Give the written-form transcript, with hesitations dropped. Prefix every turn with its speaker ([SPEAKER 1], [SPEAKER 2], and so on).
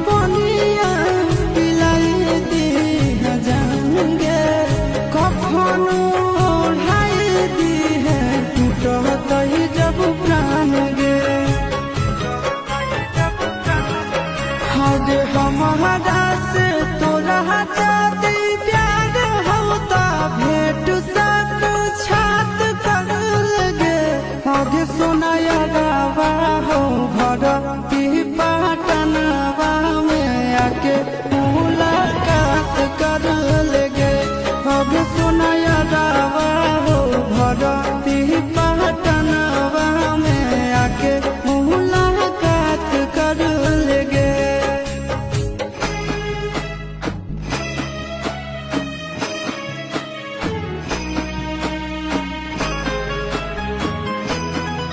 [SPEAKER 1] पनिया पिलाई दी है जाएंगे कफन ओढ़ाई दी है टूटत ही जब प्राण गे हज हमारा से तोरा जाती प्यार होता भेंट साथ छात कर लगे आगे सुनाया गावा हो घर की पाटनवा में आके मुलाकात कर